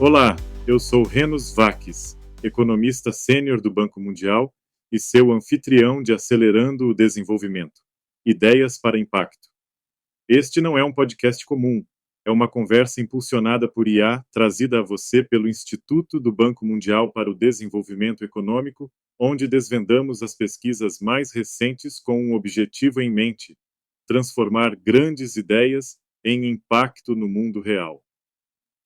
Olá, eu sou Renos Vakis, economista sênior do Banco Mundial e seu anfitrião de Acelerando o Desenvolvimento. Ideias para Impacto. Este não é um podcast comum, é uma conversa impulsionada por IA, trazida a você pelo Instituto do Banco Mundial para o Desenvolvimento Econômico, onde desvendamos as pesquisas mais recentes com um objetivo em mente: transformar grandes ideias em impacto no mundo real.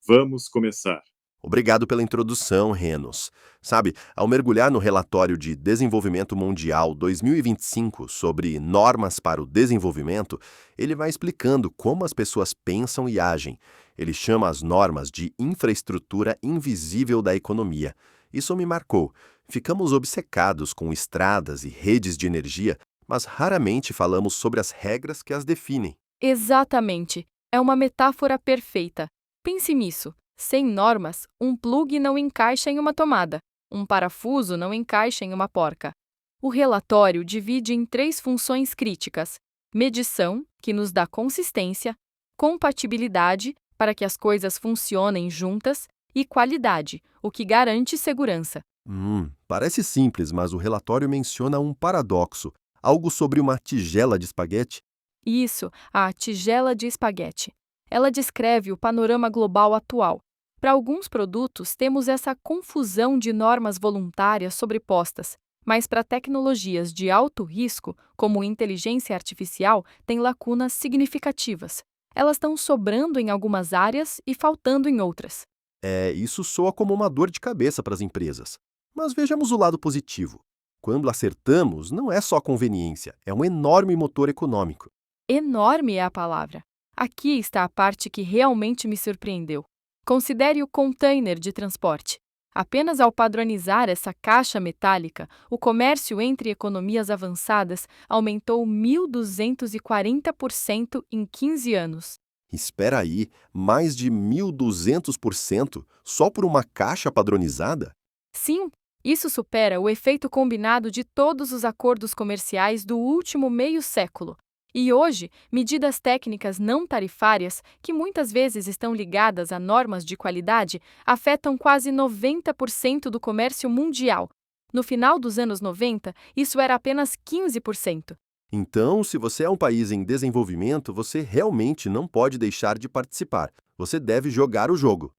Vamos começar. Obrigado pela introdução, Renos. Sabe, ao mergulhar no relatório de Desenvolvimento Mundial 2025 sobre normas para o desenvolvimento, ele vai explicando como as pessoas pensam e agem. Ele chama as normas de infraestrutura invisível da economia. Isso me marcou. Ficamos obcecados com estradas e redes de energia, mas raramente falamos sobre as regras que as definem. Exatamente. É uma metáfora perfeita. Pense nisso. Sem normas, um plugue não encaixa em uma tomada, um parafuso não encaixa em uma porca. O relatório divide em 3 funções críticas: medição, que nos dá consistência, compatibilidade, para que as coisas funcionem juntas, e qualidade, o que garante segurança. Parece simples, mas o relatório menciona um paradoxo, algo sobre uma tigela de espaguete. Isso, a tigela de espaguete. Ela descreve o panorama global atual. Para alguns produtos, temos essa confusão de normas voluntárias sobrepostas, mas para tecnologias de alto risco, como inteligência artificial, tem lacunas significativas. Elas estão sobrando em algumas áreas e faltando em outras. Isso soa como uma dor de cabeça para as empresas. Mas vejamos o lado positivo. Quando acertamos, não é só conveniência, é um enorme motor econômico. Enorme é a palavra. Aqui está a parte que realmente me surpreendeu. Considere o container de transporte. Apenas ao padronizar essa caixa metálica, o comércio entre economias avançadas aumentou 1.240% em 15 anos. Espera aí, mais de 1.200% só por uma caixa padronizada? Sim, isso supera o efeito combinado de todos os acordos comerciais do último meio século. E hoje, medidas técnicas não tarifárias, que muitas vezes estão ligadas a normas de qualidade, afetam quase 90% do comércio mundial. No final dos anos 90, isso era apenas 15%. Então, se você é um país em desenvolvimento, você realmente não pode deixar de participar. Você deve jogar o jogo.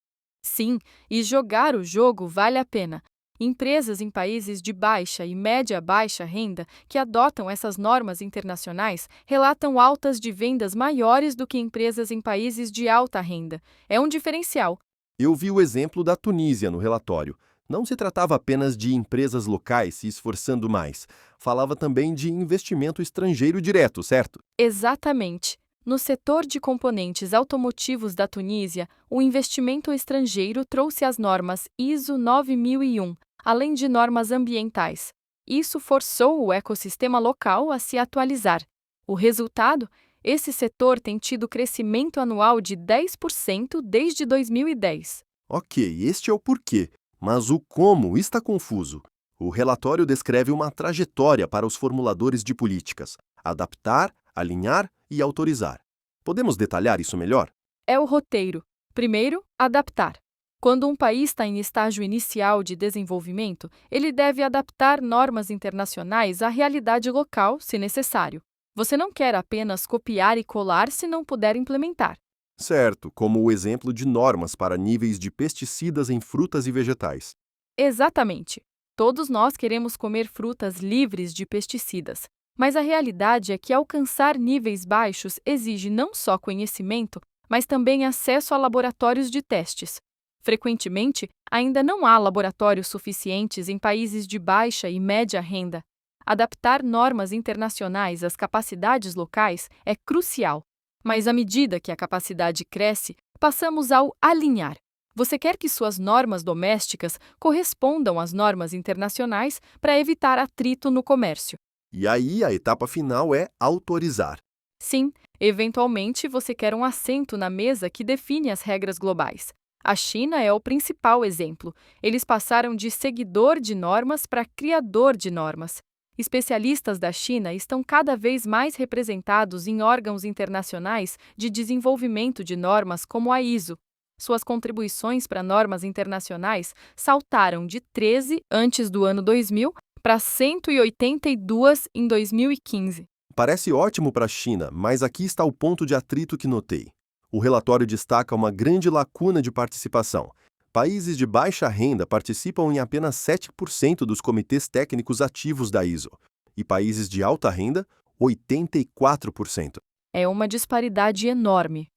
Sim, e jogar o jogo vale a pena. Empresas em países de baixa e média-baixa renda que adotam essas normas internacionais relatam altas de vendas maiores do que empresas em países de alta renda. É um diferencial. Eu vi o exemplo da Tunísia no relatório. Não se tratava apenas de empresas locais se esforçando mais. Falava também de investimento estrangeiro direto, certo? Exatamente. No setor de componentes automotivos da Tunísia, o investimento estrangeiro trouxe as normas ISO 9001, além de normas ambientais. Isso forçou o ecossistema local a se atualizar. O resultado? Esse setor tem tido crescimento anual de 10% desde 2010. Ok, este é o porquê, mas o como está confuso. O relatório descreve uma trajetória para os formuladores de políticas: adaptar, alinhar e autorizar. Podemos detalhar isso melhor? É o roteiro. Primeiro, adaptar. Quando um país está em estágio inicial de desenvolvimento, ele deve adaptar normas internacionais à realidade local, se necessário. Você não quer apenas copiar e colar se não puder implementar. Certo, como o exemplo de normas para níveis de pesticidas em frutas e vegetais. Exatamente. Todos nós queremos comer frutas livres de pesticidas. Mas a realidade é que alcançar níveis baixos exige não só conhecimento, mas também acesso a laboratórios de testes. Frequentemente, ainda não há laboratórios suficientes em países de baixa e média renda. Adaptar normas internacionais às capacidades locais é crucial. Mas à medida que a capacidade cresce, passamos ao alinhar. Você quer que suas normas domésticas correspondam às normas internacionais para evitar atrito no comércio. E aí a etapa final é autorizar. Sim, eventualmente você quer um assento na mesa que define as regras globais. A China é o principal exemplo. Eles passaram de seguidor de normas para criador de normas. Especialistas da China estão cada vez mais representados em órgãos internacionais de desenvolvimento de normas como a ISO. Suas contribuições para normas internacionais saltaram de 13 antes do ano 2000 para 182 em 2015. Parece ótimo para a China, mas aqui está o ponto de atrito que notei. O relatório destaca uma grande lacuna de participação. Países de baixa renda participam em apenas 7% dos comitês técnicos ativos da ISO, e países de alta renda, 84%. É uma disparidade enorme.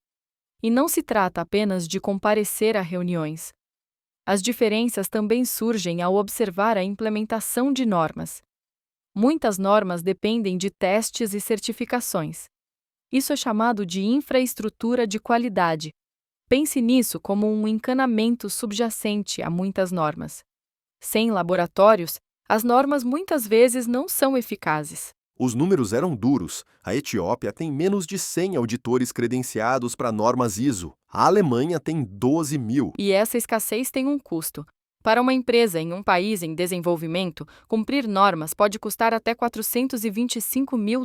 E não se trata apenas de comparecer a reuniões. As diferenças também surgem ao observar a implementação de normas. Muitas normas dependem de testes e certificações. Isso é chamado de infraestrutura de qualidade. Pense nisso como um encanamento subjacente a muitas normas. Sem laboratórios, as normas muitas vezes não são eficazes. Os números eram duros. A Etiópia tem menos de 100 auditores credenciados para normas ISO. A Alemanha tem 12 mil. E essa escassez tem um custo. Para uma empresa em um país em desenvolvimento, cumprir normas pode custar até $425 mil.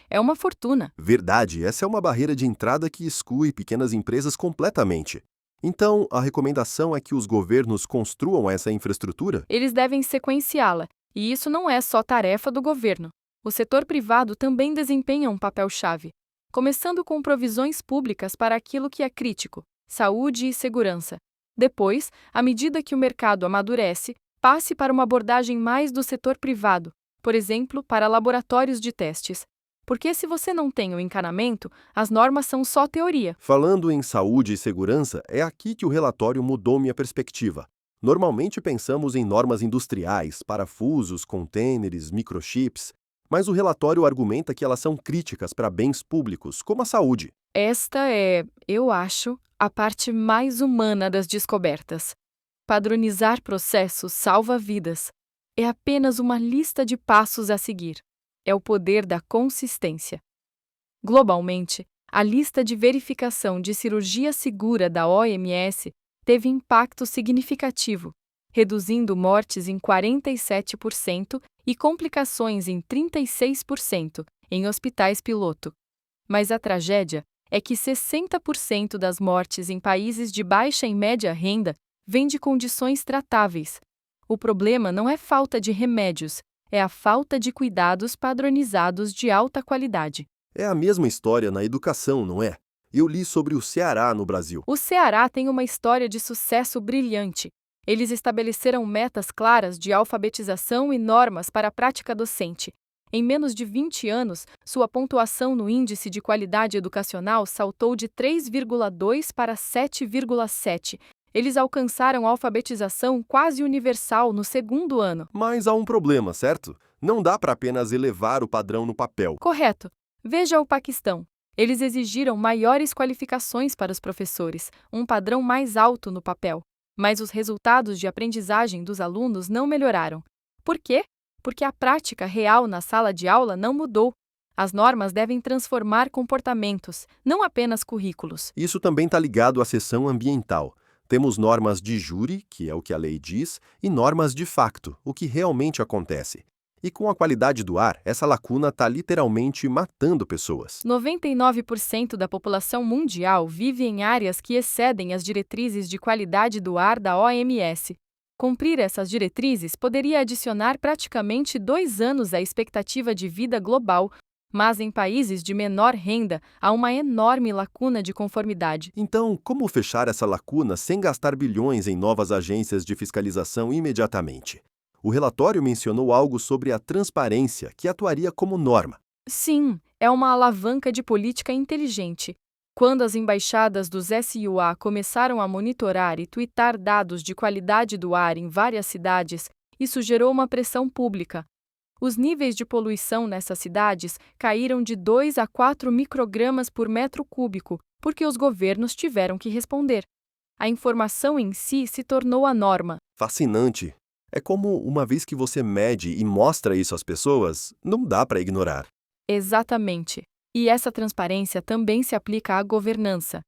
É uma fortuna. Verdade, essa é uma barreira de entrada que exclui pequenas empresas completamente. Então, a recomendação é que os governos construam essa infraestrutura? Eles devem sequenciá-la, e isso não é só tarefa do governo. O setor privado também desempenha um papel-chave, começando com provisões públicas para aquilo que é crítico, saúde e segurança. Depois, à medida que o mercado amadurece, passe para uma abordagem mais do setor privado, por exemplo, para laboratórios de testes. Porque se você não tem o encanamento, as normas são só teoria. Falando em saúde e segurança, é aqui que o relatório mudou minha perspectiva. Normalmente pensamos em normas industriais, parafusos, contêineres, microchips, mas o relatório argumenta que elas são críticas para bens públicos, como a saúde. Esta é, eu acho, a parte mais humana das descobertas. Padronizar processos salva vidas. É apenas uma lista de passos a seguir. É o poder da consistência. Globalmente, a lista de verificação de cirurgia segura da OMS teve impacto significativo, reduzindo mortes em 47% e complicações em 36% em hospitais piloto. Mas a tragédia é que 60% das mortes em países de baixa e média renda vêm de condições tratáveis. O problema não é falta de remédios, é a falta de cuidados padronizados de alta qualidade. É a mesma história na educação, não é? Eu li sobre o Ceará no Brasil. O Ceará tem uma história de sucesso brilhante. Eles estabeleceram metas claras de alfabetização e normas para a prática docente. Em menos de 20 anos, sua pontuação no Índice de Qualidade Educacional saltou de 3,2 para 7,7. Eles alcançaram a alfabetização quase universal no segundo ano. Mas há um problema, certo? Não dá para apenas elevar o padrão no papel. Correto. Veja o Paquistão. Eles exigiram maiores qualificações para os professores, um padrão mais alto no papel. Mas os resultados de aprendizagem dos alunos não melhoraram. Por quê? Porque a prática real na sala de aula não mudou. As normas devem transformar comportamentos, não apenas currículos. Isso também está ligado à seção ambiental. Temos normas de júri, que é o que a lei diz, e normas de facto, o que realmente acontece. E com a qualidade do ar, essa lacuna está literalmente matando pessoas. 99% da população mundial vive em áreas que excedem as diretrizes de qualidade do ar da OMS. Cumprir essas diretrizes poderia adicionar praticamente 2 anos à expectativa de vida global, mas em países de menor renda há uma enorme lacuna de conformidade. Então, como fechar essa lacuna sem gastar bilhões em novas agências de fiscalização imediatamente? O relatório mencionou algo sobre a transparência, que atuaria como norma. Sim, é uma alavanca de política inteligente. Quando as embaixadas dos SUA começaram a monitorar e tuitar dados de qualidade do ar em várias cidades, isso gerou uma pressão pública. Os níveis de poluição nessas cidades caíram de 2 a 4 microgramas por metro cúbico, porque os governos tiveram que responder. A informação em si se tornou a norma. Fascinante. É como uma vez que você mede e mostra isso às pessoas, não dá para ignorar. Exatamente. E essa transparência também se aplica à governança.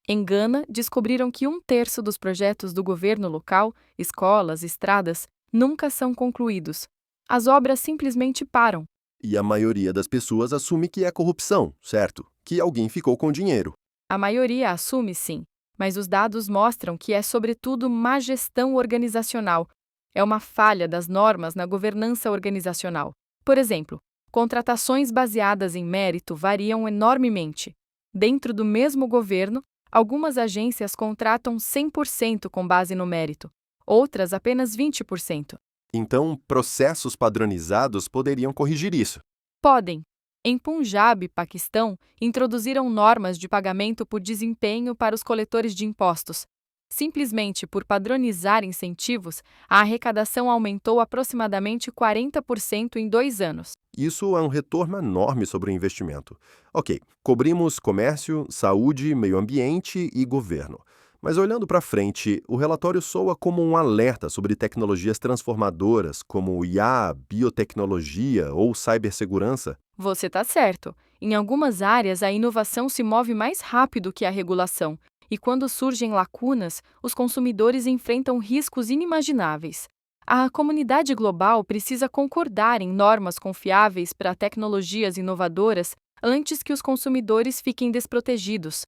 Em Gana, descobriram que 1/3 dos projetos do governo local, escolas, estradas, nunca são concluídos. As obras simplesmente param. E a maioria das pessoas assume que é corrupção, certo? Que alguém ficou com dinheiro. A maioria assume sim, mas os dados mostram que é, sobretudo, má gestão organizacional. É uma falha das normas na governança organizacional. Por exemplo, contratações baseadas em mérito variam enormemente. Dentro do mesmo governo, algumas agências contratam 100% com base no mérito, outras apenas 20%. Então, processos padronizados poderiam corrigir isso. Podem. Em Punjab, Paquistão, introduziram normas de pagamento por desempenho para os coletores de impostos. Simplesmente por padronizar incentivos, a arrecadação aumentou aproximadamente 40% em 2 anos. Isso é um retorno enorme sobre o investimento. Ok, cobrimos comércio, saúde, meio ambiente e governo. Mas olhando para frente, o relatório soa como um alerta sobre tecnologias transformadoras como IA, biotecnologia ou cibersegurança. Você está certo. Em algumas áreas, a inovação se move mais rápido que a regulação, e quando surgem lacunas, os consumidores enfrentam riscos inimagináveis. A comunidade global precisa concordar em normas confiáveis para tecnologias inovadoras antes que os consumidores fiquem desprotegidos.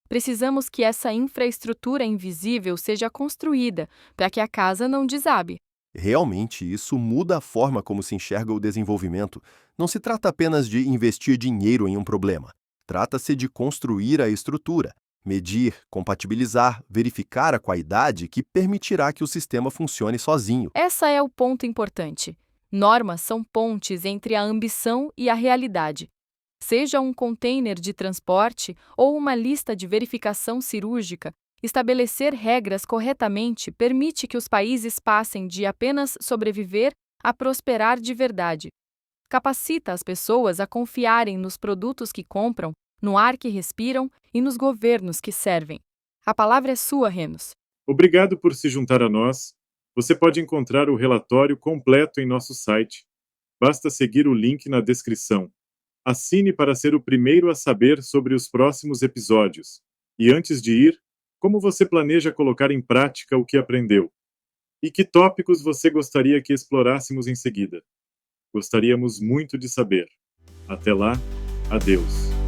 Precisamos que essa infraestrutura invisível seja construída para que a casa não desabe. Realmente, isso muda a forma como se enxerga o desenvolvimento. Não se trata apenas de investir dinheiro em um problema. Trata-se de construir a estrutura, medir, compatibilizar, verificar a qualidade que permitirá que o sistema funcione sozinho. Esse é o ponto importante. Normas são pontes entre a ambição e a realidade. Seja um container de transporte ou uma lista de verificação cirúrgica, estabelecer regras corretamente permite que os países passem de apenas sobreviver a prosperar de verdade. Capacita as pessoas a confiarem nos produtos que compram, no ar que respiram e nos governos que servem. A palavra é sua, Renos. Obrigado por se juntar a nós. Você pode encontrar o relatório completo em nosso site. Basta seguir o link na descrição. Assine para ser o primeiro a saber sobre os próximos episódios. E antes de ir, como você planeja colocar em prática o que aprendeu? E que tópicos você gostaria que explorássemos em seguida? Gostaríamos muito de saber. Até lá, adeus.